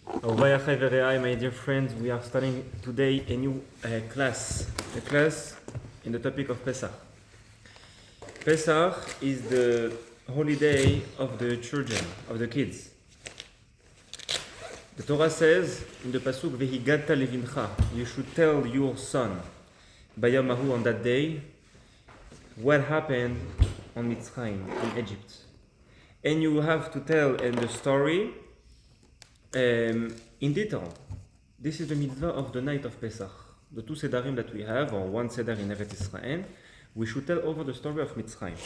Vayachai Vereai, my dear friends, we are starting today a new class in the topic of Pesach. Pesach is the holiday of the children, of the kids. The Torah says in the pasuk, Vehigata levincha, you should tell your son, Bayamahu, on that day, what happened on Mitzrayim, in Egypt. And you have to tell in the story in detail. This is the mitzvah of the night of Pesach. The two sedarim that we have, or one sedar in Eretz Israel, we should tell over the story of Mitzrayim.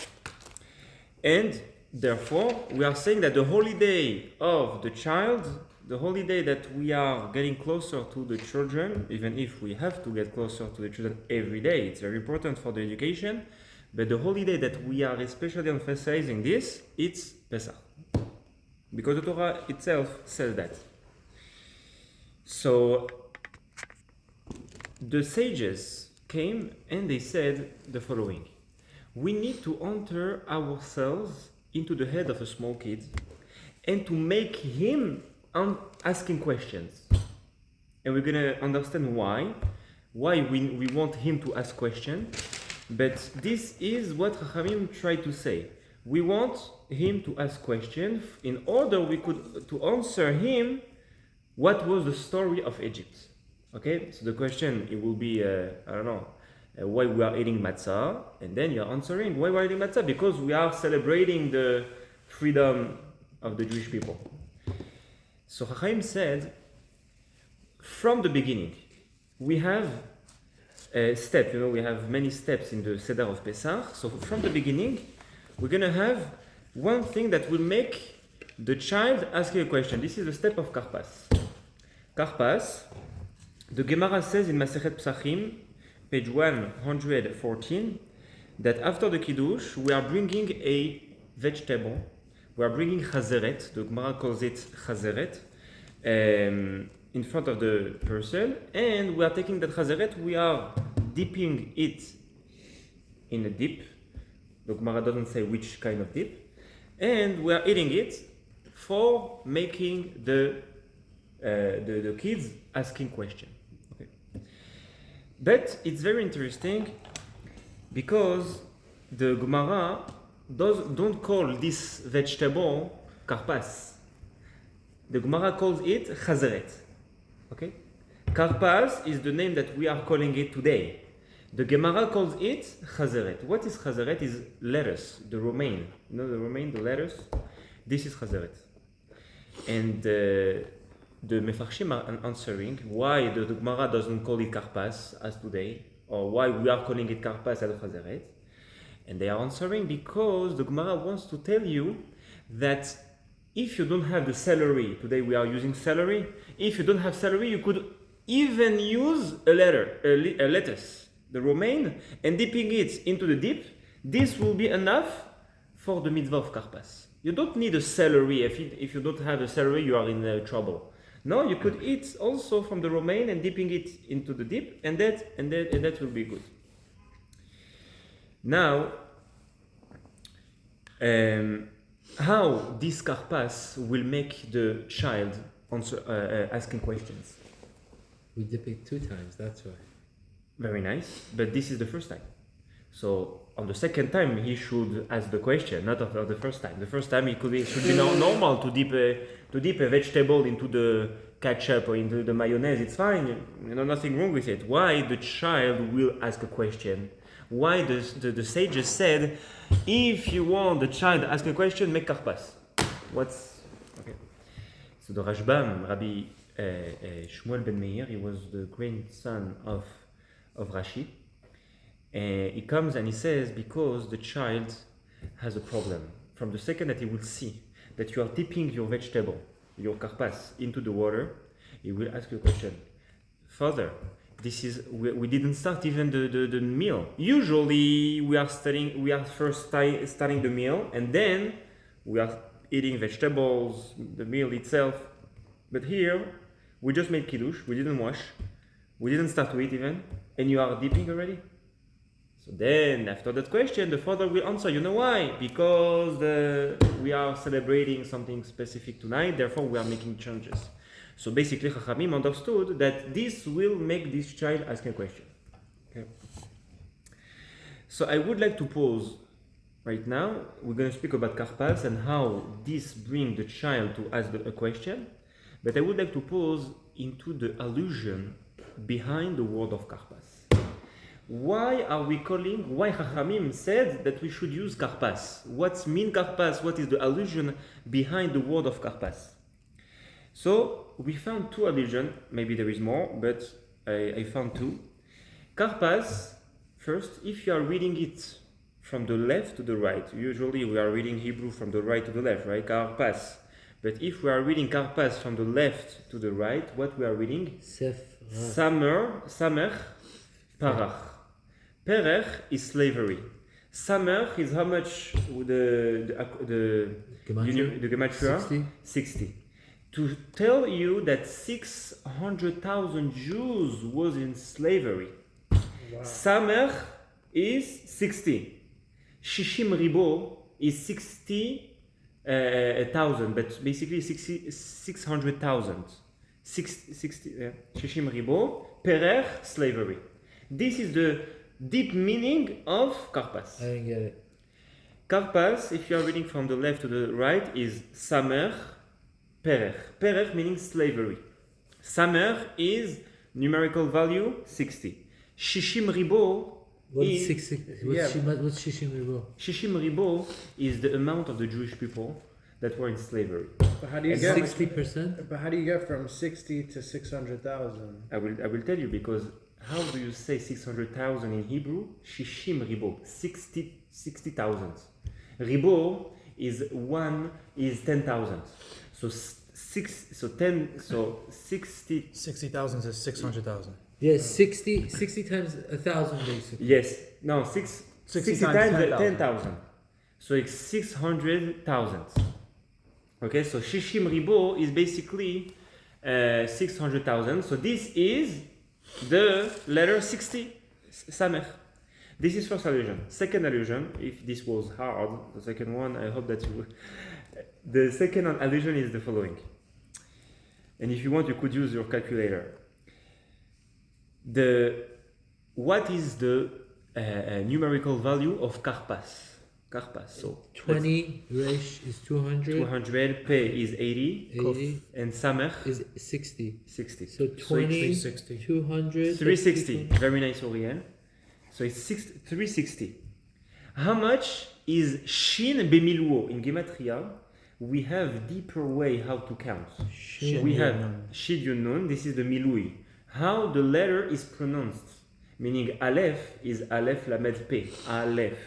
And therefore, we are saying that the holiday of the child, the holiday that we are getting closer to the children, even if we have to get closer to the children every day, it's very important for the education, but the holiday that we are especially emphasizing this, it's Pesach. Because the Torah itself says that. So the sages came and they said the following: we need to enter ourselves into the head of a small kid and to make him asking questions. And we're going to understand why we want him to ask questions. But this is what Chachamim try to say. We want him to ask questions in order to answer him what was the story of Egypt. Okay, so the question, it will be, why we are eating matzah, and then you're answering why we are eating matzah, because we are celebrating the freedom of the Jewish people. So Chachamim said, from the beginning, we have a step, we have many steps in the Seder of Pesach. So from the beginning, we're going to have one thing that will make the child ask you a question. This is the step of Karpas. Karpas, the Gemara says in Masechet Psachim, page 114, that after the Kiddush, we are bringing a vegetable. We are bringing chazeret, the Gemara calls it chazeret, in front of the person, and we are taking that chazeret, we are dipping it in a dip. The Gemara doesn't say which kind of dip, and we are eating it for making the kids asking questions. Okay. But it's very interesting because the Gemara don't call this vegetable karpas. The Gemara calls it chazeret. Okay? Karpas is the name that we are calling it today. The Gemara calls it chazeret. What is chazeret? Is lettuce, the romaine. You know the romaine, the lettuce? This is chazeret. And the Mefarshim are answering why the Gemara doesn't call it karpas as today, or why we are calling it karpas as chazeret. And they are answering because the Gemara wants to tell you that if you don't have the celery, today we are using celery, if you don't have celery, you could even use a lettuce, the romaine, and dipping it into the dip. This will be enough for the mitzvah of karpas. You don't need a celery. If you don't have a celery, you are in trouble. No, you could eat also from the romaine and dipping it into the dip, and that will be good. Now, how this karpas will make the child asking questions? We dip it 2 times, that's why. Very nice, but this is the first time. So on the second time he should ask the question, not of the first time. The first time it should be normal to dip a vegetable into the ketchup or into the mayonnaise. It's fine, nothing wrong with it. Why the child will ask a question? Why the sages said, if you want the child to ask a question, make karpas. Okay? So the Rashbam, Rabbi Shmuel ben Meir, he was the grandson of Rashi. He comes and he says, because the child has a problem. From the second that he will see that you are dipping your vegetable, your karpas, into the water, he will ask you a question. Father, we didn't start even the meal. Usually we are first starting the meal, and then we are eating vegetables, the meal itself. But here we just made kiddush, we didn't wash, we didn't start to eat even, and you are dipping already. So then, after that question, the father will answer, you know why? Because we are celebrating something specific tonight, therefore we are making changes. So basically, Chachamim understood that this will make this child ask a question. Okay. So I would like to pause right now. We're going to speak about karpas and how this brings the child to ask a question. But I would like to pause into the allusion behind the word of karpas. Why Chachamim said that we should use karpas? What's mean karpas? What is the allusion behind the word of karpas? So we found two allusions, maybe there is more, but I found two. Karpas, first, if you are reading it from the left to the right, usually we are reading Hebrew from the right to the left, right? Karpas. But if we are reading karpas from the left to the right, what we are reading? Samer, parach. Perech is slavery. Samer is how much the gematria? 60. To tell you that 600,000 Jews was in slavery. Wow. Samer is 60. Shishim ribo is 60,000, but basically 600,000. 60, Shishim ribo, Perech, slavery. This is the deep meaning of karpas. I didn't get it. Karpas, if you are reading from the left to the right, is Samer, Perech. Perech meaning slavery. Samer is numerical value 60. Shishim ribo What's 60? What's Shishim Ribo? Shishim ribo is the amount of the Jewish people that were in slavery. But how do you get 60%? But how do you get from 60 to 600,000? I will tell you, because how do you say 600,000 in Hebrew? Shishim ribo, 60,000. Ribo is 10,000. So 60,000 is 600,000. Yes, 60 times 1,000 basically. Yes. No, 60 times 10,000. So it's 600,000. Okay, so Shishim ribo is basically 600,000. So this is the letter 60, Samech. This is first allusion. Second allusion, if this was hard, the second one, I hope that you will. The second allusion is the following. And if you want, you could use your calculator. What is the numerical value of karpas? Karpas. So 20 resh is 200. 200. Pe is 80. And samech is 60. 60. So 20, 200. 360. Very nice, Oriel. So it's 360. How much is shin bemiluo? In Gematria, we have deeper way how to count. We have shid yun nun. This is the milui. How the letter is pronounced. Meaning aleph is aleph lamed pe. Aleph.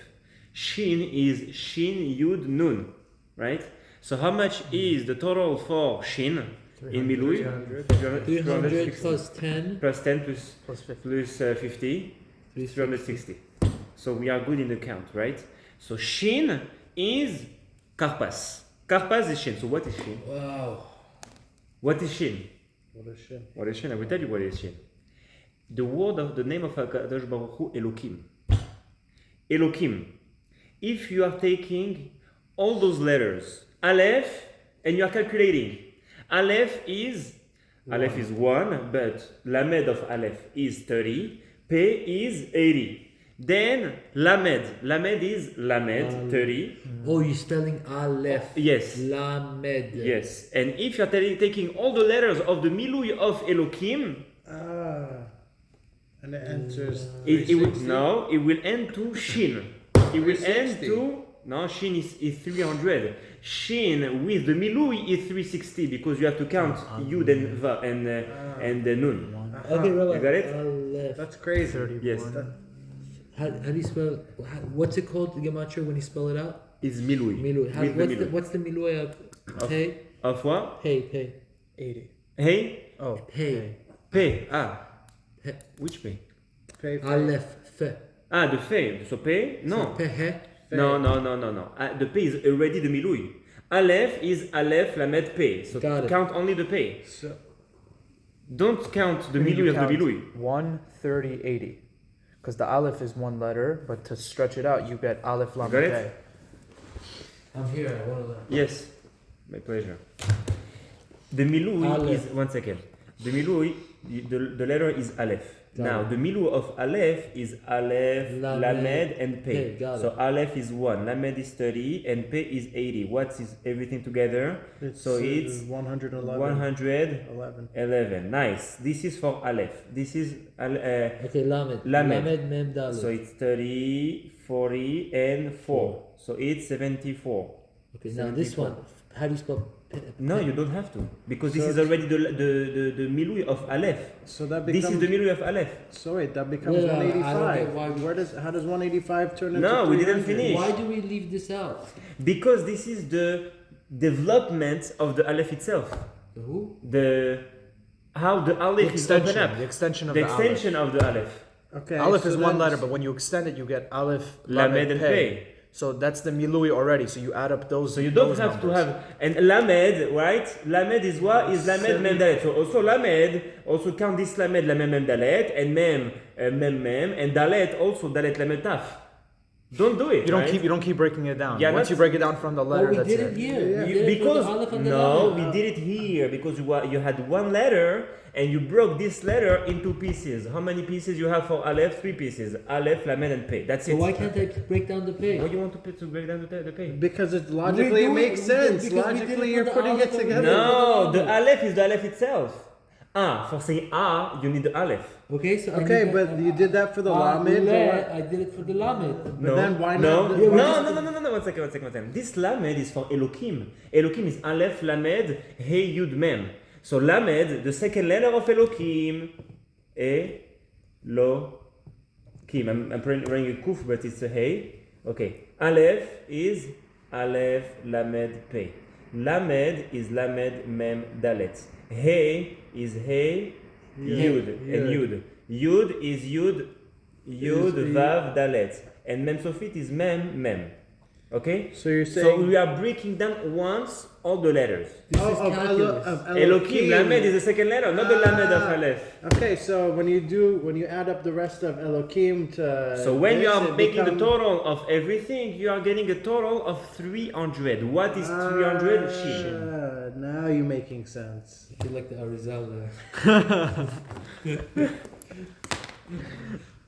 Shin is shin yud nun. Right? So how much is the total for shin in milui? 300 plus 10. Plus 10 plus 50. 360. So we are good in the count, right? So shin is karpas. Karpas is shin. So what is shin? Wow. What is shin? What is shin? What is shin? I will tell you what is shin. The word of the name of HaKadosh Baruch Hu, Elokim. Elokim. If you are taking all those letters, Aleph, and you are calculating, Aleph is 1, but Lamed of Aleph is 30, Pe is 80. Then Lamed is Lamed, 30. Oh, you're spelling Aleph. Yes. Lamed. Yes. And if you are taking all the letters of the Milui of Elokim, and it enters. it will end to Shin. It will end to. No, Shin is 300. Shin with the Milui is 360 because you have to count Yud and Va and Nun. Okay, Rabbi. You got it? Aleph. That's crazy. 31. Yes. How do you spell? What's it called? The gematria when you spell it out? It's Milui. Milui. What's the milui of pay? Of what? Pay. 80. Hey? Oh. Pay. Pay. Pe. Which pay? Pay. Aleph. Fe. The pay. So pay? No. So, pe. No. The pay is already the Milui. Aleph is Aleph Lamed Pay. So count only the pay. So, don't count the Milui of the Milui. 1, 30, 80. Because the Aleph is one letter, but to stretch it out, you get Aleph Lamed Got it? Pei. I'm here. I want to learn. Yes. My pleasure. The milui Aleph. is 1 second. The milui, the letter is Aleph. Got Now it. the milu of Aleph is Aleph, Lamed, Lamed, and Pei. Pei, got So it. Aleph is 1, Lamed is 30, and Pei is 80. What is everything together? So it's 111. 111. Nice. This is for Aleph. This is Okay, Lamed. Lamed. Lamed Mem Dalet. so it's 30, 40, and 4. So it's 74. Okay, now this 74. one. How do you spell? No, you don't have to, because this So is already the milui of Aleph. So that This becomes. is the milui of Aleph. So wait, that becomes Yeah, I don't 185. get why- How does 185 turn into? No, we didn't 300? finish. Why do we leave this out? Because this is the development of the Aleph itself. The who? How the Aleph is opened up. The extension of The the extension of the Aleph. Okay. Aleph so is one then- letter, but when you extend it, you get Aleph, Lamed, and Pei. So that's the milui already. So you add up those. So you don't those have to numbers. have, and Lamed, right? Lamed is what? Is Lamed Mem Dalet. So also Lamed, also count this Lamed Mem Dalet, and Mem Mem, and Dalet also Dalet Lamed Taf. Don't do it. You don't keep breaking it down. Yeah, Once not- you break it down from the Oh, letter, we that's did it. it here. Yeah. We did it for the Aleph and the Lamed. we did it here because you had one letter and you broke this letter into pieces. How many pieces you have for Aleph? 3 pieces. Aleph, Lamed, and Pei. That's So it. why can't I break down the Why page? you want to break down the Pei? Because it logically doing- makes we did- sense. because we did it Logically, for you're the putting it Aleph and together. No, the Aleph is the Aleph itself. For saying you need the Aleph. Okay, so I Okay, need but that- you did that for the Lamed. I did it for the Lamed. But then why no, not? No, why no, just- no, 1 second. This Lamed is for Elohim. Elohim is Aleph, Lamed, Hey, Yud, Mem. So Lamed, the second letter of Elohim, Elohim. I'm writing a kuf, but it's a Hey. Okay. Aleph is Aleph, Lamed, Pei. Lamed is Lamed, Mem, Dalet. Hey is Hey, Yud, and Yud. Yud is Yud, Vav, Dalet. And Mem Sofit is Mem. Okay? So you're So saying we are breaking down once all the letters. This is of calculus. Elohim, Lamed is the second letter, not the Lamed of Aleph. Okay, so when you add up the rest of Elohim to So when you this, are it making the becomes- total of everything, you are getting a total of 300. What is 300? Shin. Now you're making sense. I feel like the Arizal there.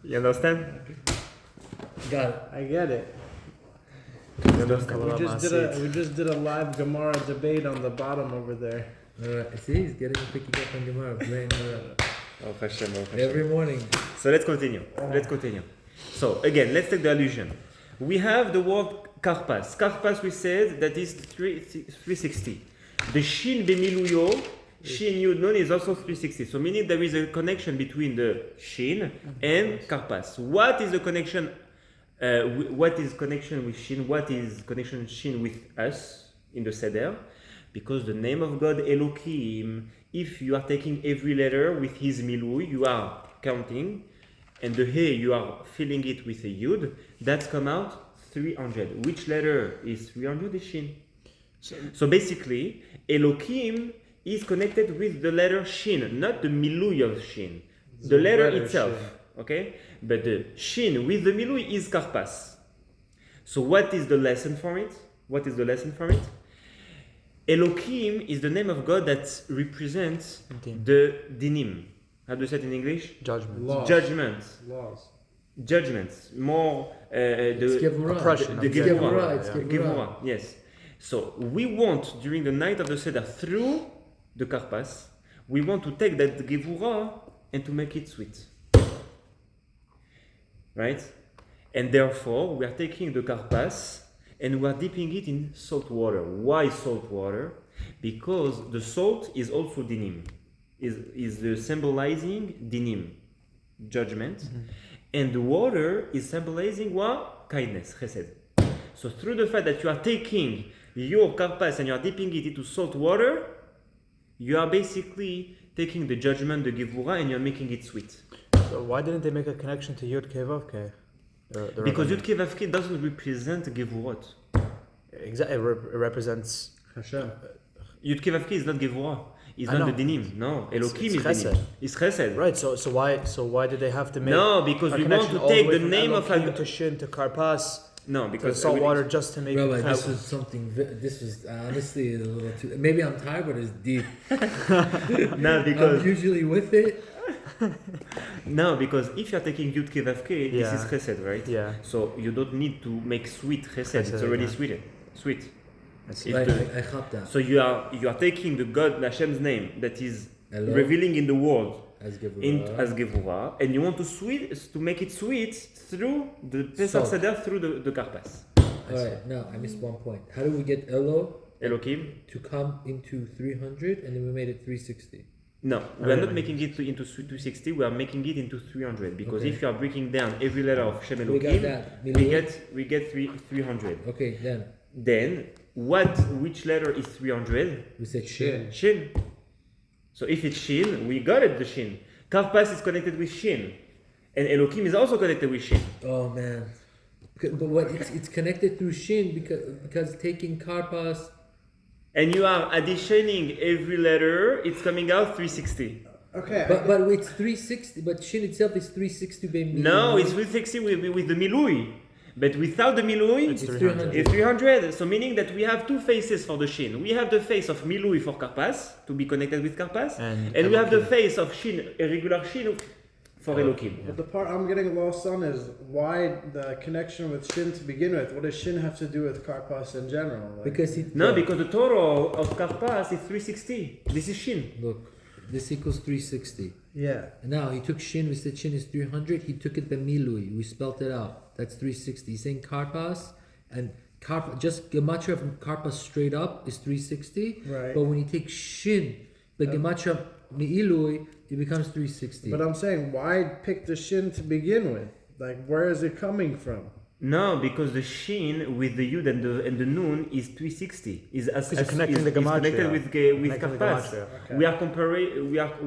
You understand? Got it. I get it. You understand? We just did a live Gemara debate on the bottom over there. Alright, see, he's getting picking up on Gemara, playing around. Oh, Hashem. Every morning. So let's continue. So again, let's take the allusion. We have the word karpas. Karpas, we said that is 360. The shin bemiluyo, shin yud nun is also 360. So meaning there is a connection between the shin and karpas. What is the connection? What is connection with shin? What is connection shin with us in the seder? Because the name of God Elohim, if you are taking every letter with his milui, you are counting, and the he you are filling it with a yud, that's come out 300. Which letter is 300? Is shin. So basically, Elohim is connected with the letter shin, not the milui of shin, the letter itself. Shin. Okay, but the shin with the milui is karpas. So what is the lesson from it? Elohim is the name of God that represents the dinim. How do you say it in English? Judgment. Laws. Judgments. More It's the Gevurah. oppression The of Gevurah, Gevurah. it's Yeah. Gevurah. Gevurah, yes. So we want during the night of the Seder through the karpas, we want to take that Gevurah and to make it sweet. Right? And therefore we are taking the karpas and we are dipping it in salt water. Why salt water? Because the salt is also dinim. Is symbolizing dinim, judgment. And the water is symbolizing what? Kindness, chesed. So through the fact that you are taking your karpas and you are dipping it into salt water, you are basically taking the judgment, the gevurah, and you are making it sweet. So why didn't they make a connection to Yud Kei Vav Kei? Because Yud Kei Vav Kei doesn't represent gevurot. Exactly, it represents Hashem. Yud Kei Vav Kei is not gevurah. It's I not know. the dinim. No, Elohim it's is dinim. chesed. It's chesed. right. So why did they have to make No, because a we want connection to all the take way the from name of Elohim a to Shin to Karpas No, The because salt everything- water just to make Rabbi, it this was something. This was honestly a little too. Maybe I'm tired, but it's deep. No, I'm because usually with it. if you're taking Yud Kei Vav Kei, this Yeah. is Chesed, right? Yeah. So you don't need to make sweet Chesed. It's Chesed, already yeah. sweet. It's If Right, the- I caught that. So you are taking the God Hashem's name that is Hello? revealing in the world As as Gevurah, and you want to make it sweet through the Pesach Salt. Seder, through the Karpas. Alright, now I missed one point. How do we get Elo Elohim? to come into 300 and then we made it 360? No, we are yeah. not making it into 260. We are making it into 300 because Okay. if you are breaking down every letter of Shem We got Elohim, that. we get 300. Okay, then Then which letter is 300? we said Shin. Shin. So if it's Shin, we got it, the Shin. Karpas is connected with Shin. And Elohim is also connected with Shin. Oh man. But what it's connected through Shin because taking Karpas. And you are additioning every letter, it's coming out 360. Okay. But it's 360. But Shin itself is 360 by me. No, it's 360 with the Milui. But without the Milui, It's 300. it's 300. So meaning that we have two faces for the Shin. We have the face of Milui for Karpas, to be connected with Karpas. And And we have the Elohim. face of Shin, a regular Shin, for Elohim. But the part I'm getting lost on is why the connection with Shin to begin with. What does Shin have to do with Karpas in general? Like, Because it. No, because the total of Karpas is 360. This is Shin. Look, this equals 360. yeah. Now he took Shin. We said Shin is 300. He took it by Milui. We spelt it out. That's 360. He's saying Karpas and Karpas. Just gematria from Karpas straight up is 360. Right. But when you take Shin, the gematria Mi'ilui, it becomes 360. But I'm saying, why pick the Shin to begin with? Like, where is it coming from? No, because the Shin with the Yud and the Nun is 360. Is as Because you're connecting the gematria. connected with Connecting the Karpas. gematria. Okay.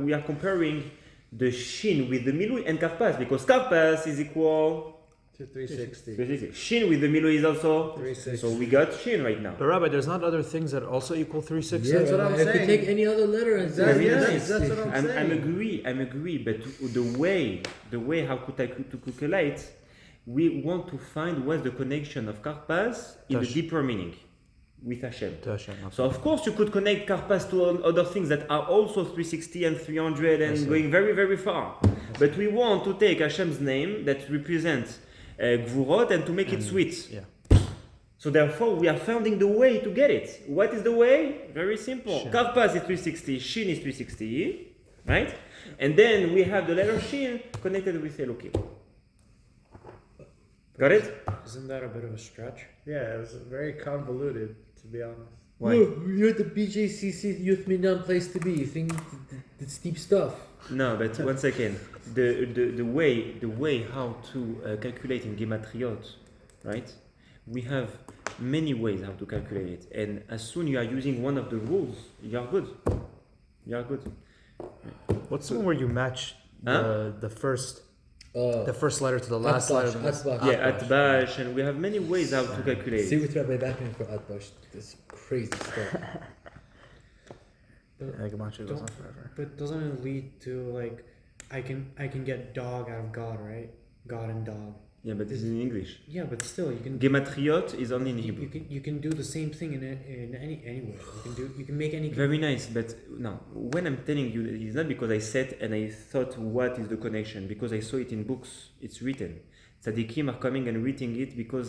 We are comparing the Shin with the Milui and Karpas because Karpas is equal To 360. 360. Shin with the Milui is also 360. so we got Shin right now. But Rabbi, there's not other things that also equal 360? yeah, That's what I'm I could saying. take any other letter and Exactly, say yes, 360. that's what I'm agree, but the way how to calculate, we want to find what's the connection of Karpas in the Tash. deeper meaning with Hashem. To Hashem, okay. So of course you could connect Karpas to other things that are also 360 and 300 I see. and going very very far. But we want to take Hashem's name that represents Gvurot and to make it sweet. Yeah. So therefore we are finding the way to get it. What is the way? Very simple. Shin. Karpas is 360, Shin is 360, right? And then we have the letter Shin connected with Elohim. Got it? Isn't that a bit of a stretch? Yeah, it was very convoluted, to be honest. Why? Look, you're at the BJCC Youth Minyan place to be. You think it's deep stuff. No, but once again, the way how to calculate in gematriot, right? We have many ways how to calculate it, and as soon you are using one of the rules, you are good. You are good. What's the one where you match the first letter to the last letter? of the Atbash. Yeah, Atbash, and we have many ways how to calculate See it. with Rabbi Batman for Atbash. This crazy stuff. Yeah, gematria goes on Don't- forever. But doesn't it lead to like I can get dog out of God, right? God and dog. Yeah, but this is in English. Yeah, but still you can Gematriot is only in you Hebrew. can do the same thing in any way. You can make any Very nice, but no. When I'm telling you, it's not because I said and I thought what is the connection, because I saw it in books. It's written. Tzaddikim are coming and reading it because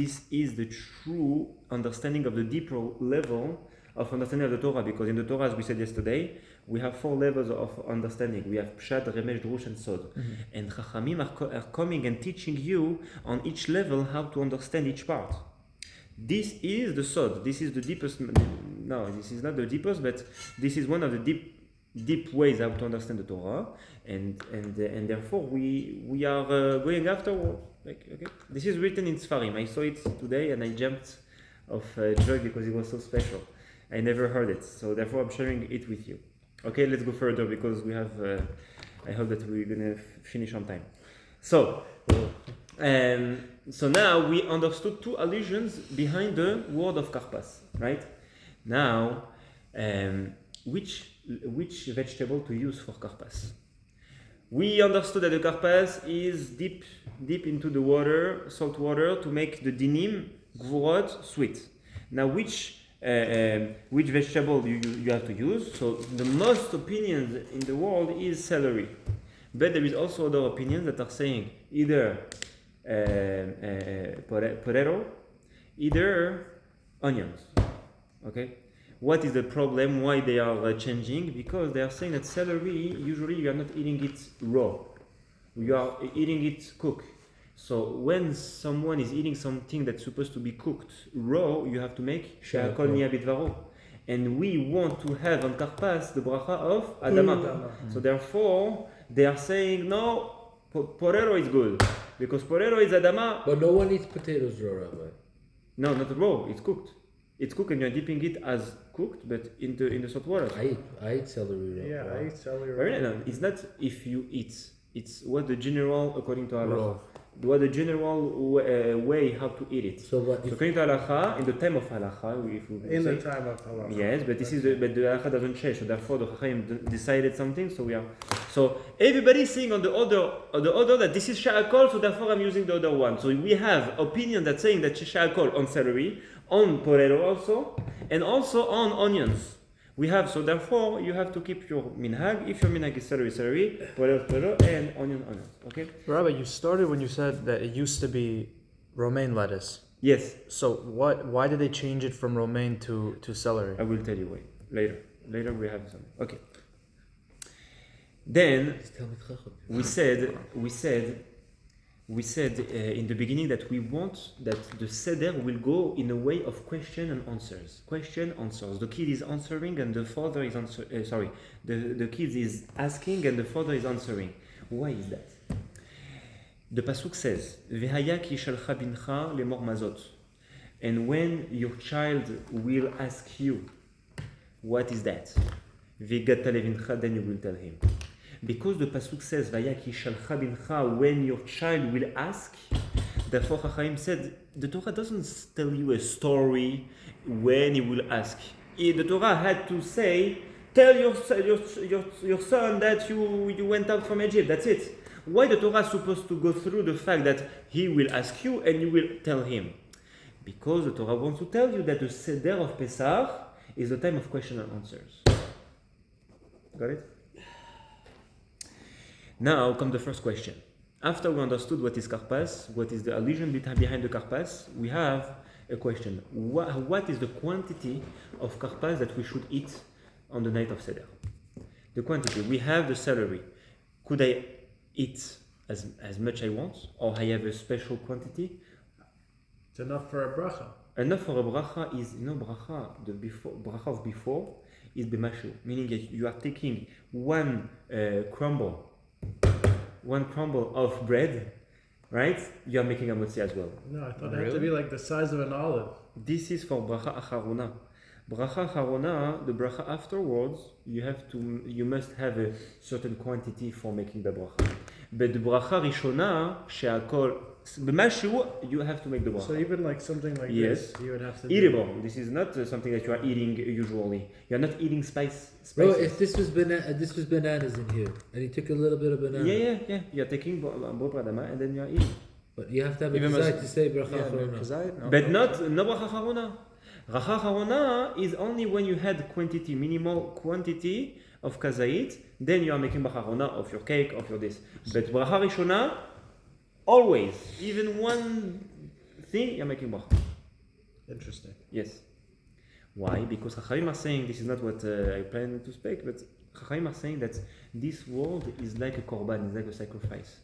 this is the true understanding of the deeper level of understanding of the Torah. Because in the Torah, as we said yesterday, we have 4 levels of understanding. We have Pshat, Remesh, Drush, and Sod. And Chachamim are coming and teaching you on each level how to understand each part. This is the Sod. This is the deepest. No, this is not the deepest, but this is one of the deep ways how to understand the Torah, and therefore we are going after. Like, okay, this is written in Sfarim. I saw it today and I jumped of joy because it was so special. I never heard it, so therefore I'm sharing it with you. Okay, let's go further because we have. I hope that we're gonna finish on time. So now we understood 2 allusions behind the word of Karpas, right? Now, which vegetable to use for Karpas? We understood that the karpas is deep into the water, salt water, to make the dinim, gvurot, sweet. Now, which vegetable you have to use? So the most opinions in the world is celery, but there is also other opinions that are saying either porero, either onions. Okay. What is the problem? Why they are changing? Because they are saying that celery, usually you are not eating it raw. You are eating it cooked. So when someone is eating something that's supposed to be cooked raw, you have to make she'akol niya bidvaro. And we want to have on karpas the bracha of Adama. So therefore, they are saying, no, porero is good. Because porero is Adama. But no one eats potatoes raw, Rabbi. No, not raw, it's cooked. It's cooked and you're dipping it as cooked, but in the salt water. I eat celery raw. Yeah, I eat celery. Very no, it's not if you eat. It's what the general, according to Allah, what the general way how to eat it. So what? So according to halacha, in the time of halacha, if we In say, the time of halacha. yes, but this is but the halacha doesn't change. So therefore, the chacham decided something. So we are. So everybody is saying on the order that this is sha'akol. So therefore, I'm using the other one. So we have opinion that's saying that sha'akol on celery, on porero also, and also on onions. We have, so therefore, you have to keep your minhag. If your minhag is celery, porero, and onions. Okay? Rabbi, you started when you said that it used to be romaine lettuce. Yes. So why did they change it from romaine to celery? I will tell you later. Later we have some. Okay. Then we said in the beginning that we want that the seder will go in a way of question and answers. Question, answers. The kid is answering and the father is the kid is asking and the father is answering. Why is that? The pasuk says, "V'haya ki shalcha bincha lemor mazot," and when your child will ask you, what is that? V'gata levincha, then you will tell him. Because the pasuk says "Vaya ki shalcha bincha," when your child will ask, therefore Chachamim said the Torah doesn't tell you a story when he will ask. The Torah had to say, "Tell your son that you went out from Egypt." That's it. Why the Torah is supposed to go through the fact that he will ask you and you will tell him? Because the Torah wants to tell you that the seder of Pesach is the time of question and answers. Got it? Now comes the first question. After we understood what is karpas, what is the allusion behind the karpas, we have a question. What is the quantity of karpas that we should eat on the night of Seder? The quantity. We have the celery. Could I eat as much I want, or I have a special quantity? It's enough for a bracha. Enough for a bracha is bracha. The bracha of before is b'mashu, meaning that you are taking one crumble of bread, right? You are making a motzi as well. No, I thought it had to be like the size of an olive. This is for bracha acharona. Bracha acharona, the bracha afterwards, you must have a certain quantity for making the bracha. But the bracha rishona, she'akol b'mashu, you have to make the bracha. So even like something like this, you would have to eatable. This is not something that you are eating usually. You are not eating spices. Bro, if this was bananas in here, and he took a little bit of banana. Yeah. You are taking bo pradama and then you are eating. But you have to have a kazait to say bracha acharona. But no bracha acharona. Bracha acharona is only when you had minimal quantity of kazait, then you are making bracha acharona of your cake, of your this. But bracha rishona, always, even one thing, you're making bracha. Interesting. Yes. Why? Because Chachamim are saying, this is not what I plan to speak, but Chachamim are saying that this world is like a korban, is like a sacrifice.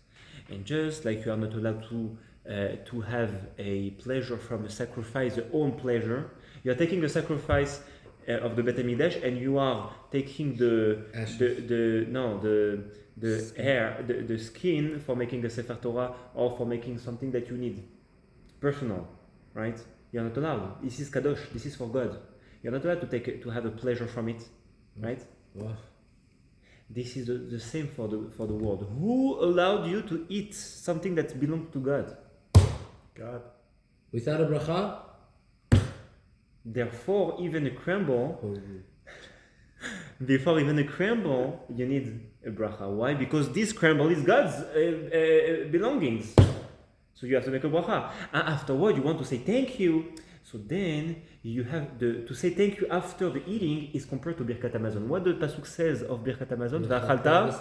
And just like you are not allowed to have a pleasure from a sacrifice, your own pleasure, you are taking the sacrifice of the Bet HaMikdash and you are taking the skin for making a Sefer Torah or for making something that you need. Personal, right? You're not allowed. This is Kadosh, this is for God. You're not allowed to have a pleasure from it, right? Wow. This is the same for the world. Who allowed you to eat something that belongs to God? God. Without a bracha? Therefore, even a crumble, Before even a crumble, you need a bracha. Why? Because this crumble is God's belongings. So you have to make a bracha. And afterward, you want to say thank you. So then you have to say thank you after the eating is compared to Birkat Hamazon. What the pasuk says of Birkat Hamazon? V'achalta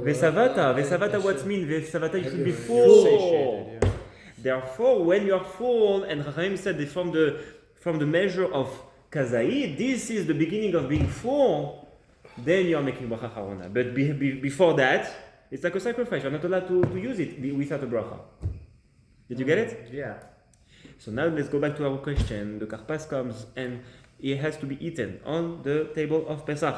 vesavata. What means vesavata? You should be full. Satiated, yeah. Therefore, when you are full, and Chachamim said that from the measure of kazait, this is the beginning of being full. Then you are making bracha harona. But before that, it's like a sacrifice. You're not allowed to use it without a bracha. Did you get it? Yeah. So now let's go back to our question. The karpas comes and it has to be eaten on the table of Pesach.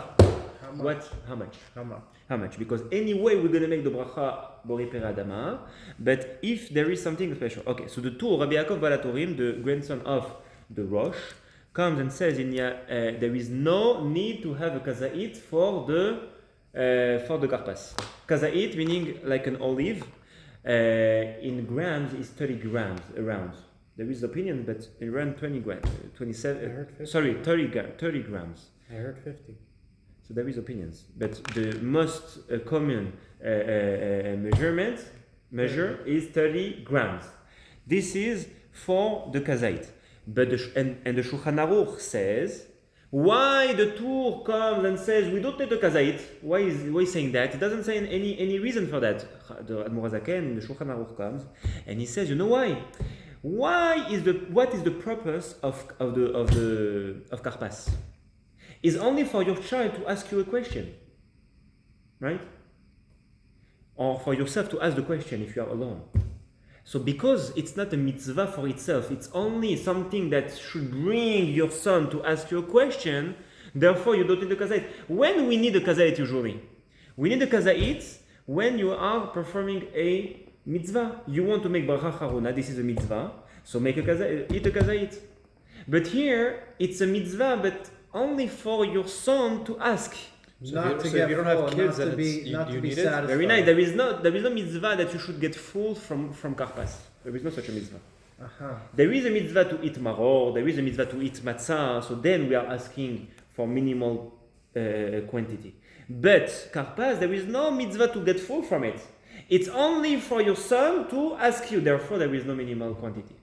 How much? What? How much? How much? How much? Because anyway we're going to make the bracha Borei Peri Adama, but if there is something special. Okay, so the Tur, Rabbi Yaakov Balatorim, the grandson of the Rosh, comes and says there is no need to have a kazait for the karpas. Kazait meaning like an olive. In grams is 30 grams around. There is opinion, but around 20 grams, 27. Sorry, 30 grams. I heard 50. So there is opinions, but the most common measure is 30 grams. This is for the kazait. But the Shulchan Aruch says, why the Tur comes and says we don't need a kazait? Why is saying that? It doesn't say any reason for that. The Admor Hazaken, the Shulchan Aruch comes and he says, you know why? What is the purpose of karpas? Is only for your child to ask you a question, right? Or for yourself to ask the question if you are alone. So because it's not a mitzvah for itself, it's only something that should bring your son to ask you a question, therefore you don't need a kazait. When we need a kazait usually? We need a kazait when you are performing a mitzvah. You want to make bracha harona, this is a mitzvah, so make a kazait, eat a kazait. But here, it's a mitzvah, but only for your son to ask. Not to get full, not to be satisfied. Very nice. There is no mitzvah that you should get full from karpas. There is no such a mitzvah. There is a mitzvah to eat maror. There is a mitzvah to eat matzah. So then we are asking for minimal quantity. But karpas, there is no mitzvah to get full from it. It's only for your son to ask you. Therefore, there is no minimal quantity.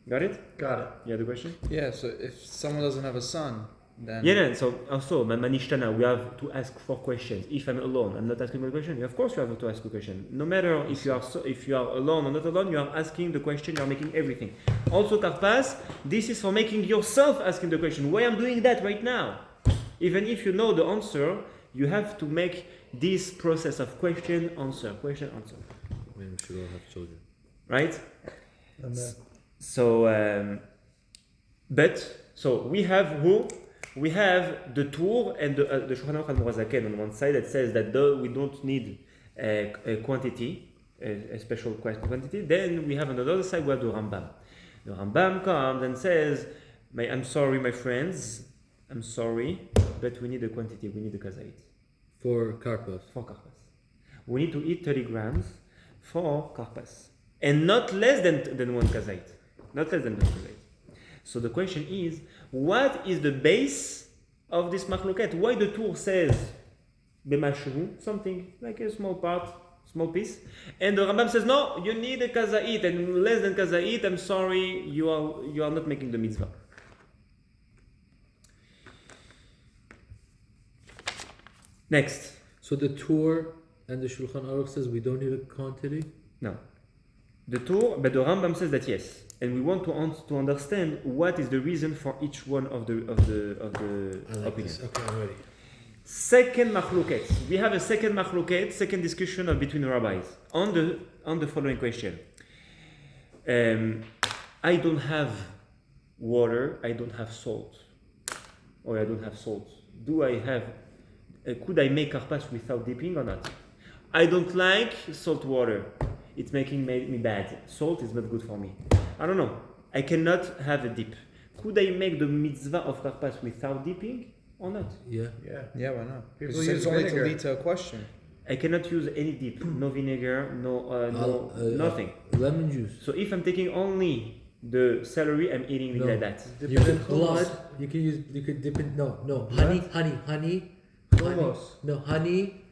Got it? Got it. You had a question? Yeah, so if someone doesn't have a son, then... Yeah, so also, Manishtana, we have to ask for questions. If I'm alone, I'm not asking a question. Of course, you have to ask a question. No matter if you are alone or not alone, you are asking the question. You are making everything. Also, karpas, this is for making yourself asking the question. Why I'm doing that right now? Even if you know the answer, you have to make this process of question answer. When we should all have children, right? Amen. So, so we have who? We have the Tur and the Shulchan Aruch Admor Hazaken on one side that says that though we don't need a quantity, a special quantity. Then we have on the other side we have the Rambam. The Rambam comes and says, I'm sorry, my friends, I'm sorry, but we need a quantity. We need a kazait for karpas. We need to eat 30 grams for karpas, and not less than one kazait. Not less than one kazait. So the question is, what is the base of this machloket? Why the Tur says b'mashu, something like a small part, small piece, and the Rambam says no, you need a kazait, and less than kazait, I'm sorry, you are not making the mitzvah. Next. So the Tur and the Shulchan Aruch says we don't need a quantity. No. The Tur, but the Rambam says that yes, and we want to understand what is the reason for each one of the opinions. Okay, I'm ready. Second machloket. We have a second machloket, second discussion between rabbis on the following question. I don't have water. I don't have salt, or I don't have salt. Do I have? Could I make karpas without dipping or not? I don't like salt water. It's making me bad. Salt is not good for me. I don't know. I cannot have a dip. Could I make the mitzvah of karpas without dipping or not? Yeah. Yeah, why not? People It's use only vinegar. to lead to a question. I cannot use any dip. No vinegar, no nothing. Lemon juice. So if I'm taking only the celery I'm eating No. like that. Dip You it in put blood. hummus. You could dip in What? honey. Hummus. No honey.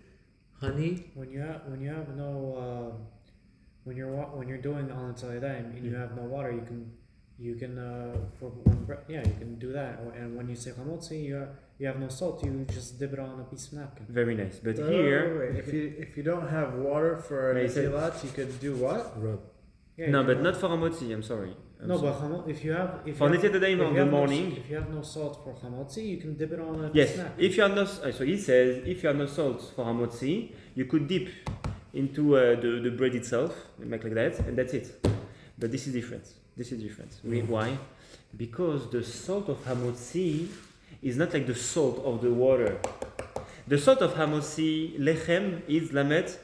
When you have no when you're doing on and you have no water, you can for one you can do that. And when you say chamotzi, you have no salt, you just dip it on a piece of napkin. Very nice. But Wait, here, wait, wait. If you don't have water for Yeah, you said- netilat, you could do what? Rub. Yeah, no, you but know. not for hamotzi. I'm sorry. I'm No, sorry. but if you have For Netilat Yadayim if on you the have morning. if you have no salt for chamotzi, you can dip it on a piece Yes, of napkin. if you have no, so he says, if you have no salt for hamotzi, you could dip into the bread itself, and make like that, and that's it. But this is different. This is different. Why? Because the salt of hamotzi is not like the salt of the water. The salt of hamotzi, lechem, is lamet,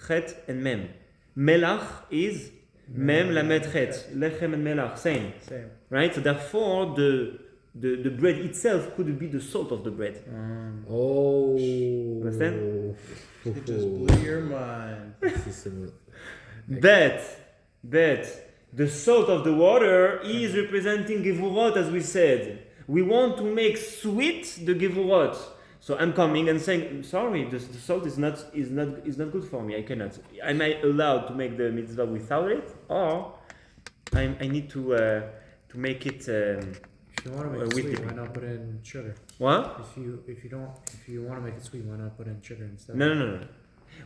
chet, and mem. Melach is mem, lamet, chet. Lechem and melach, same. Same. Right? So therefore, the bread itself could be the salt of the bread. Oh. Understand? It just blew your mind. This is similar. But the salt of the water is representing gevurot, as we said. We want to make sweet the gevurot. So I'm coming and saying, "I'm sorry, the salt is not good for me. I cannot. Am I allowed to make the mitzvah without it, or I need to make it If you want to make it with sweet, dipping. why not put in sugar? what? If you want to make it sweet, why not put in sugar instead? No.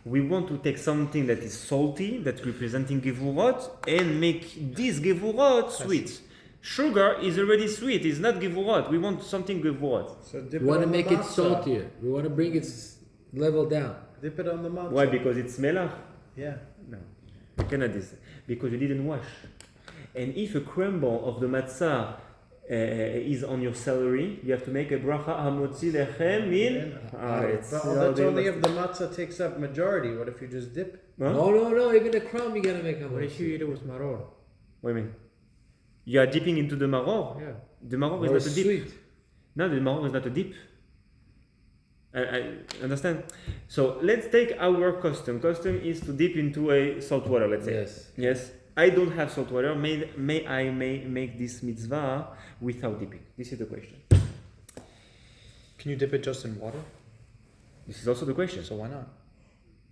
We want to take something that is salty, that representing gevurot, and make this gevurot sweet. Sugar is already sweet. It's not gevurot. We want something gevurot. So dip We want to on the make it matzah. saltier. We want to bring its level down. Dip it on the matzah. Why? Because it's melach. Yeah. No, you cannot do this because you didn't wash. And if a crumble of the matzah is on your celery, you have to make a bracha hamotzi lechem min haaretz. But that's only if the matzah takes up majority. What if you just dip? Huh? No. Even the crumb you gotta make a What if you eat it with maror? What do you mean? You are dipping into the maror. Yeah. The maror is Or not a dip. sweet. No, the maror is not a dip. I understand. So let's take our custom. Custom is to dip into a salt water. Let's say. Yes. Yes. I don't have salt water. May I make this mitzvah without dipping? This is the question. Can you dip it just in water? This is also the question. So why not?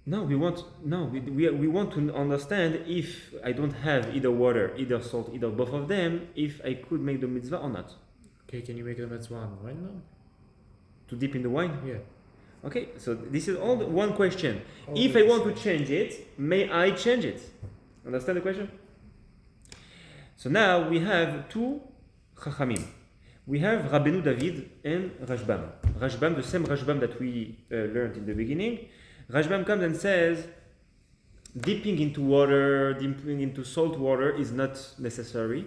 No, we want to understand if I don't have either water, either salt, either both of them, if I could make the mitzvah or not. Okay, can you make the mitzvah on wine though? To dip in the wine? Yeah. Okay, so this is all one question. If I want to change it, may I change it? Understand the question? So now we have two Chachamim. We have Rabbeinu David and Rashbam. Rashbam, the same Rashbam that we learned in the beginning. Rashbam comes and says, dipping into water, dipping into salt water is not necessary.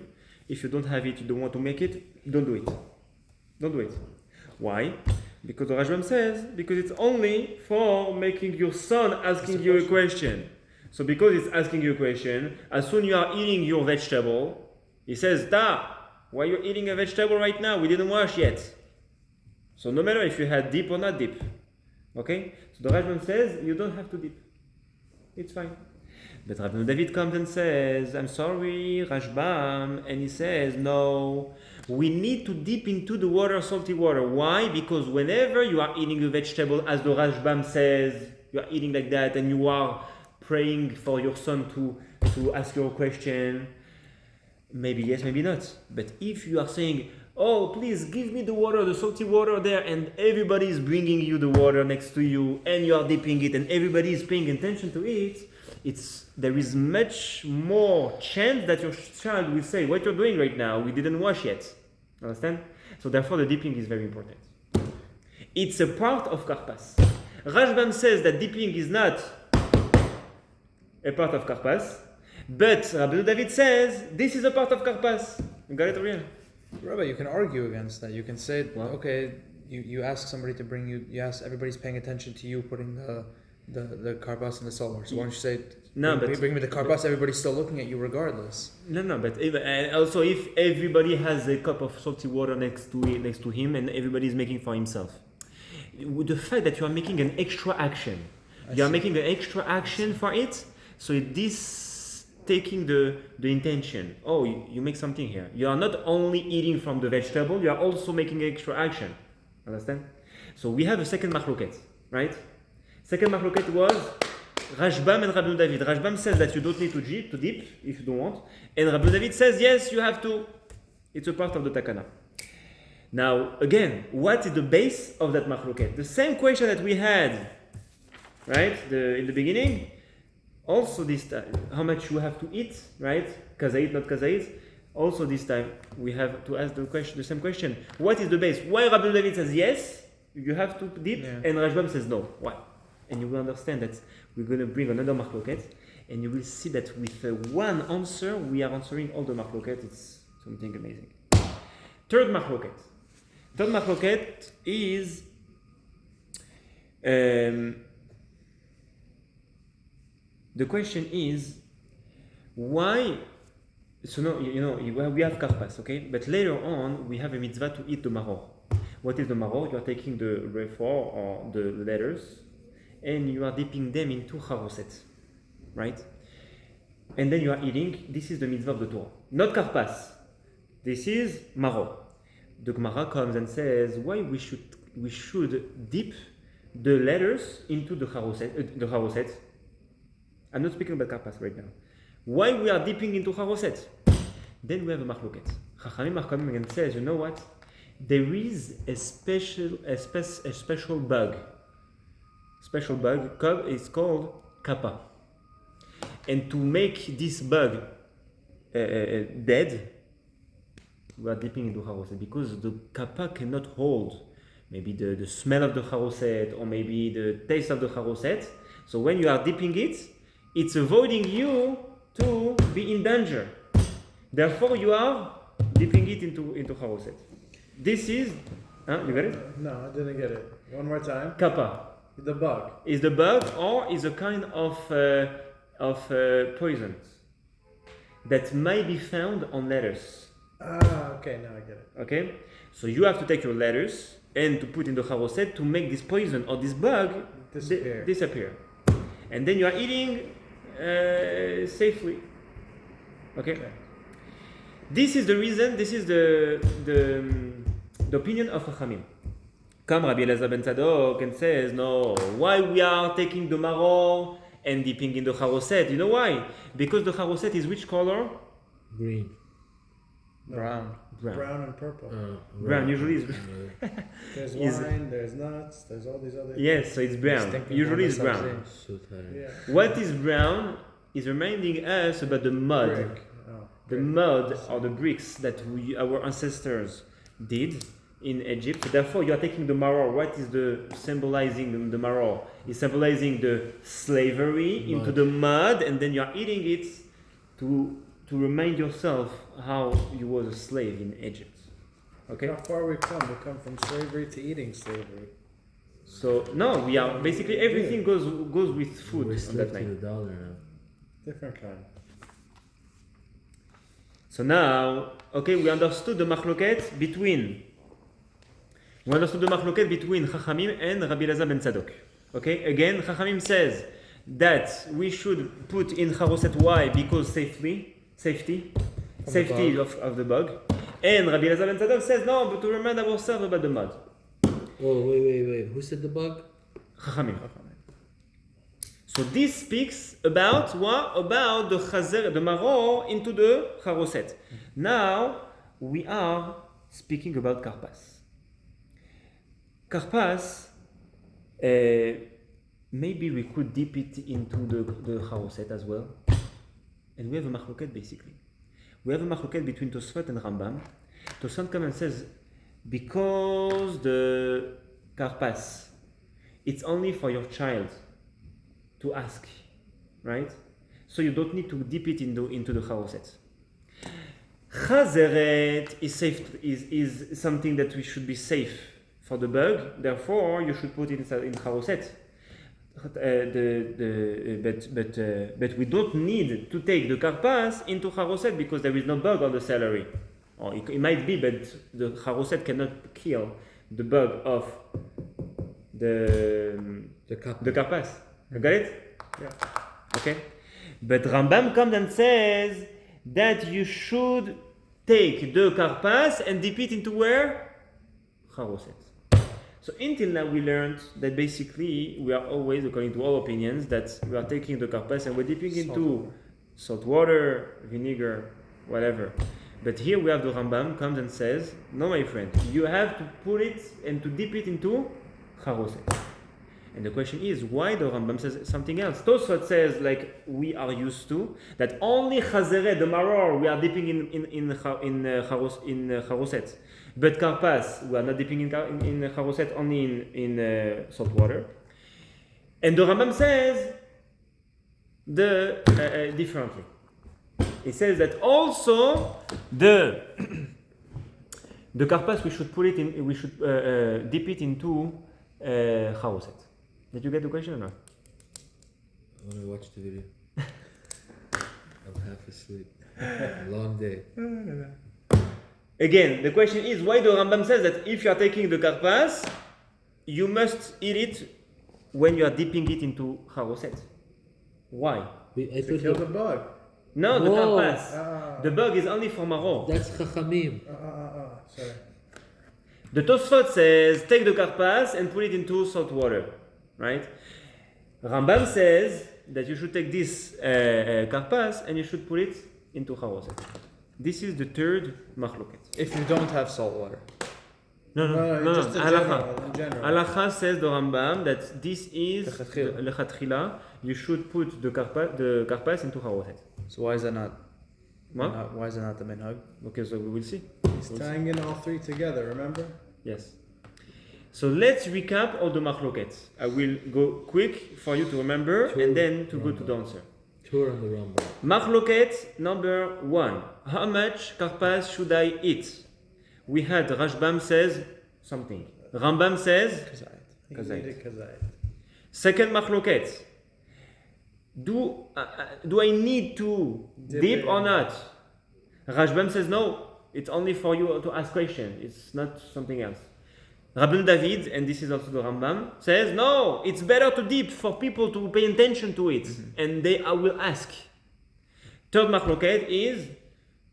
If you don't have it, you don't want to make it, don't do it. Don't do it. Why? Because the Rashbam says, because it's only for making your son asking you a question. So because it's asking you a question, as soon you are eating your vegetable, he says, why you're eating a vegetable right now? We didn't wash yet. So no matter if you had dip or not dip. Okay? So the Rashbam says, you don't have to dip. It's fine. But Rabbi David comes and says, I'm sorry, Rashbam. And he says, no, we need to dip into the water, salty water. Why? Because whenever you are eating a vegetable, as the Rashbam says, you are eating like that, and you are praying for your son to ask you a question, maybe yes, maybe not. But if you are saying, oh, please give me the water, the salty water there, and everybody is bringing you the water next to you, and you are dipping it, and everybody is paying attention to it, there is much more chance that your child will say, what you're doing right now, we didn't wash yet. Understand? So therefore the dipping is very important. It's a part of karpas. Rashbam says that dipping is not a part of karpas, but Rabbi David says this is a part of karpas. You got it, Ariel? Rabbi, you can argue against that. You can say, What? okay, you ask somebody to bring you ask everybody's paying attention to you putting the karpas in the salt water. So why don't you say, No, bring me the karpas, everybody's still looking at you regardless. No, but and also if everybody has a cup of salty water next to him and everybody is making for himself, with the fact that you are making an extra action, you are making an extra action for it, so this taking the intention. Oh, you make something here. You are not only eating from the vegetable, you are also making extra action. Understand? So we have a second machloket, right? Second machloket was Rashbam and Rabbi David. Rashbam says that you don't need to dip if you don't want. And Rabbi David says, yes, you have to. It's a part of the takana. Now, again, what is the base of that machloket? The same question that we had, right, in the beginning. Also this time, how much you have to eat, right? Kazait, not kazait. Also this time, we have to ask the same question. What is the base? Why Rabbi David says yes, you have to dip, and Rashbam says no. Why? And you will understand that we're going to bring another machloket, and you will see that with one answer, we are answering all the machloket. It's something amazing. Third machloket. Third machloket is the question is why. So no, we have karpas, okay, but later on we have a mitzvah to eat the maror. What is the maror? You are taking the refor or the letters, and you are dipping them into charoset, right? And then you are eating. This is the mitzvah of the Torah, not karpas. This is maror. The Gemara comes and says why we should dip the letters into the charoset. I'm not speaking about karpas right now. Why we are dipping into charoset? Then we have a machloket. Chachamim are coming and says, you know what? There is a special bug. Special bug is called kappa. And to make this bug dead, we are dipping into charoset because the kappa cannot hold maybe the smell of the charoset or maybe the taste of the charoset. So when you are dipping it, it's avoiding you to be in danger. Therefore, you are dipping it into charoset. This is, you get it? No, I didn't get it. One more time. Kappa. The bug. Is the bug or is a kind of poison that may be found on lettuce. Okay, now I get it. Okay? So you have to take your lettuce and to put in the charoset to make this poison or this bug disappear. And then you are eating safely. Okay? This is the reason, this is the opinion of Chachamim. Come Rabbi Elazar ben Tzadok and says, no, why we are taking the maror and dipping in the charoset? You know why? Because the charoset is which color? Green. Brown. Brown and purple. Brown usually is. There's wine, there's nuts, there's all these other. Yes, so it's brown. Usually it's brown. So tired. Yeah. What is brown is reminding us about the mud. Brick. The mud or the bricks that our ancestors did in Egypt. Therefore, you are taking the maror. What is symbolizing the maror? It's symbolizing the slavery into the mud, and then you are eating it to remind yourself how you was a slave in Egypt. Okay? How far we come? We come from slavery to eating slavery. So no, we are basically everything goes with food. We're On slave that to night. the dollar now. Different kind. So now, okay, we understood the machloket between Chachamim and Rabbi Elazar ben Tzadok. Okay, again, Chachamim says that we should put in charoset. Why? Because safety of the bug. And Rabbi Elazar ben Tzadok says no, but to remind ourselves about the mud. Oh, wait. Who said the bug? Chachamim. So this speaks about what? About the chazer, the maror into the charoset. Now we are speaking about karpas. Karpas, maybe we could dip it into the charoset as well. And we have a machloket basically. We have a machloket between Tosfot and Rambam. Tosfot comes and says, because the karpas, it's only for your child to ask, right? So you don't need to dip it into the charoset. Chazeret is something that we should be safe for the bug. Therefore, you should put it in charoset. But we don't need to take the karpas into charoset because there is no bug on the celery. Or it might be, but the charoset cannot kill the bug of the karpas. You got it? Yeah. Okay. But Rambam comes and says that you should take the karpas and dip it into where? Charoset. So until now we learned that basically we are always, according to all opinions, that we are taking the karpas and we're dipping into salt water, vinegar, whatever. But here we have the Rambam comes and says, no my friend, you have to put it and to dip it into charoset. And the question is, why the Rambam says something else? Tosfot says, like we are used to, that only chazeret, the maror, we are dipping in charoset. But karpas, we are not dipping in charoset, only in salt water. And the Rambam says differently. He says that also the karpas we should put it in, we should dip it into charoset. Did you get the question or not? I want to watch the video. I'm half asleep. Long day. Again, the question is why the Rambam says that if you are taking the karpas, you must eat it when you are dipping it into charoset. Why? I To kill the bug. No, the Whoa. karpas. The bug is only for maror. That's chachamim. Sorry. The Tosfot says take the karpas and put it into salt water, right? Rambam says that you should take this karpas and you should put it into charoset. This is the third machloket. If you don't have salt water. No. Just in general. Halacha says the Rambam that this is Lechatchila. lechatchila. You should put the karpas into charoset. So why is that not? What? Why is that not the minhag? Okay, so we will see. He's tying in all three together, remember? Yes. So let's recap all the machlokets. I will go quick for you to remember and then to go to the answer. Tour on the Rambam. Machloket number 1. How much karpas should I eat? We had Rashbam says something. Rambam says He Kazait. needed kazait. second machloket. Do I need to dip or not? Rashbam says no. It's only for you to ask questions. It's not something else. Rabbi David, and this is also the Rambam, says no. It's better to dip for people to pay attention to it, and I will ask. Third machloket is,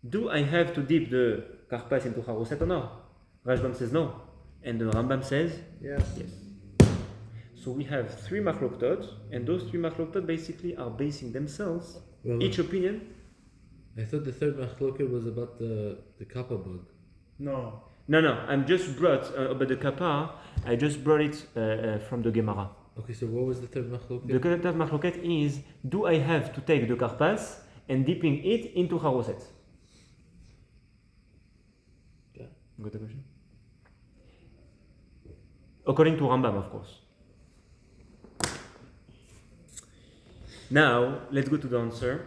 do I have to dip the karpas into charoset or no? Rashbam says no, and the Rambam says Yes. yes. So we have three machloketot, and those three machloketot basically are basing themselves, Well, each opinion. I thought the third machloket was about the kappa bug. No. No, I'm just brought about the kappa. I just brought it from the Gemara. Okay, so what was the third machloket? The third machloket is: do I have to take the karpas and dipping it into charoset? Yeah. Got the question? According to Rambam, of course. Now let's go to the answer.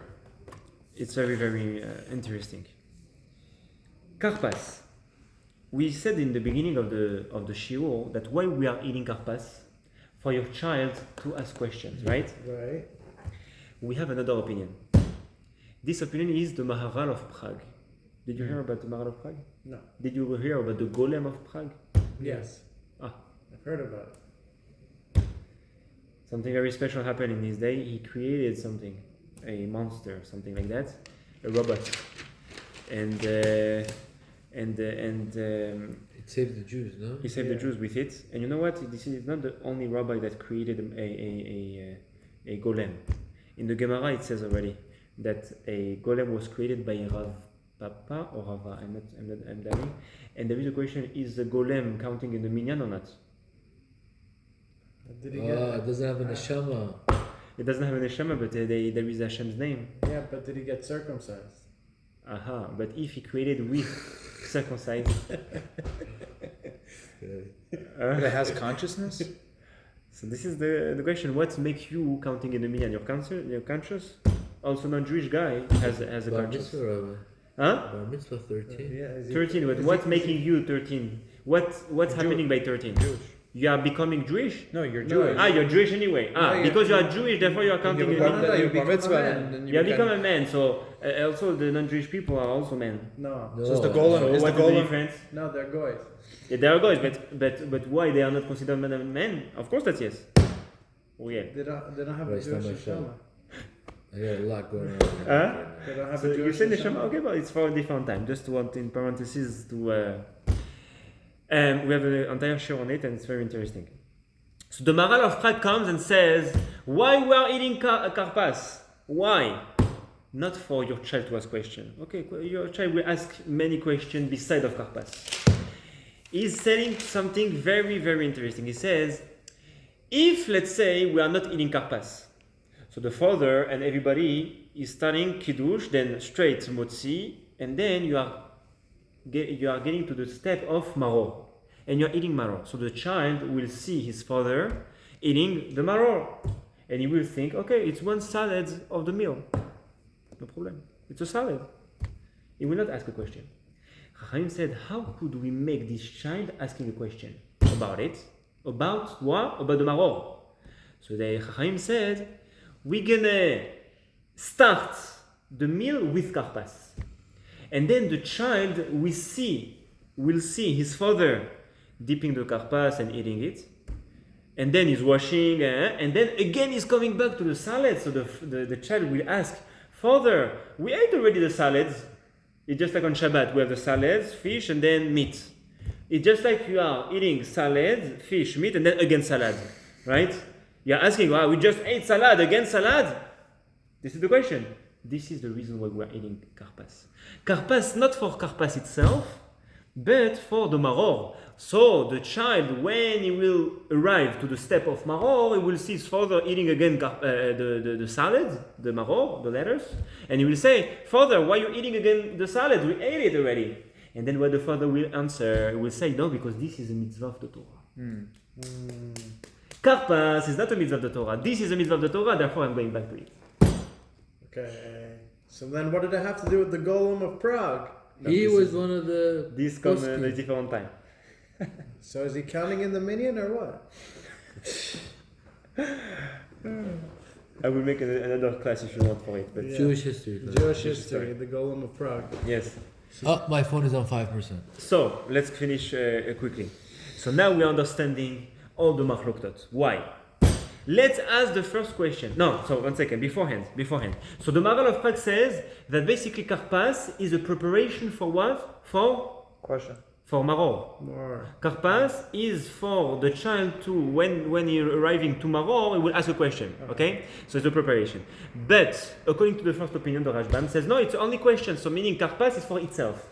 It's very, very interesting. Karpas. We said in the beginning of the shiur that why we are eating karpas, for your child to ask questions, right? Right. We have another opinion. This opinion is the Maharal of Prague. Did you hear about the Maharal of Prague? No. Did you hear about the Golem of Prague? Yes. Ah, I've heard about it. something very special happened in his day. He created something, a monster, something like that, a robot, and It saved the Jews, no? he saved the Yeah. Jews with it. And you know what? This is not the only rabbi that created a golem. In the Gemara, it says already that a golem was created by Rav Papa or Rava. I'm dying. And there is a question: is the golem counting in the minyan or not? Did he Ah, get it doesn't have a neshama. It doesn't have a neshama, but there is Hashem's name. Yeah, but did he get circumcised? Aha! But if he created with circumcised, But it has consciousness. so this is the question: what makes you counting in the minyan? Your conscious? Also, non-Jewish guy has a Bar conscious. mitzvah, Rabbi. Huh? Bar mitzvah 13. Yeah. Is he, 13. But is what's he- making you 13? What's happening by 13? Jewish. You are becoming Jewish? No, you're No, Jewish. Ah, you're Jewish anyway. No, because you are Jewish, therefore you are counting. You in have a no, bar- you you bar become a mitzvah man. and You have become a man. So also the non-Jewish people are also men. No. No. So it's the golem. So is the what is the golem? difference? No, they're goys. Yeah, they are guys, but why they are not considered men? Of course, that's yes. Oh yeah. They don't have Right, a it's not Jewish my fault. neshama. I got a lot going on. Huh? They don't have So a you Jewish say Neshama? neshama, okay, but it's for a different time. Just want in parentheses to. We have an entire show on it, and it's very interesting. So the Maral of Prague comes and says, "Why we are eating karpas? Why? Not for your child to ask question. Okay, your child will ask many questions beside of karpas. He's saying something very, very interesting. He says, if let's say we are not eating karpas, so the father and everybody is starting kiddush, then straight motzi, and then you are getting to the step of maror, and you are eating maror. So the child will see his father eating the maror, and he will think, okay, it's one salad of the meal. No problem. It's a salad. He will not ask a question. Chachamim said, how could we make this child asking a question about it? About what? About the maror. So the Chachamim said, we're gonna start the meal with karpas. And then the child will see his father dipping the karpas and eating it. And then he's washing, and then again he's coming back to the salad. So the child will ask, Father, we ate already the salads. It's just like on Shabbat, we have the salads, fish, and then meat. It's just like you are eating salads, fish, meat, and then again salad, right? You're asking, wow, we just ate salad, again salad? This is the question. This is the reason why we are eating karpas. Karpas, not for karpas itself, but for the maror. So the child, when he will arrive to the step of maror, he will see his father eating again the salad, the maror, the lettuce, and he will say, Father, why are you eating again the salad? We ate it already. And then what the father will answer, he will say, no, because this is a mitzvah of the Torah. Karpas is not a mitzvah of the Torah. This is a mitzvah of the Torah, therefore I'm going back to it. Okay. So then what did it have to do with the Golem of Prague? He was one of the. This comes at a different time. So is he counting in the minion or what? I will make another class if you want for it. But Yeah. Jewish history. Jewish history, the Golem of Prague. yes. Oh, my phone is on 5%. So let's finish quickly. So now we are understanding all the machloktot. Why? Let's ask the first question. No, so 1 second, beforehand. So the Maral of Prague says that basically karpas is a preparation for what? Question. For maror. More. Karpas is for the child to, when he's arriving to maror, he will ask a question, okay? So it's a preparation. But according to the first opinion, the Rashbam says, no, it's only question. So meaning karpas is for itself.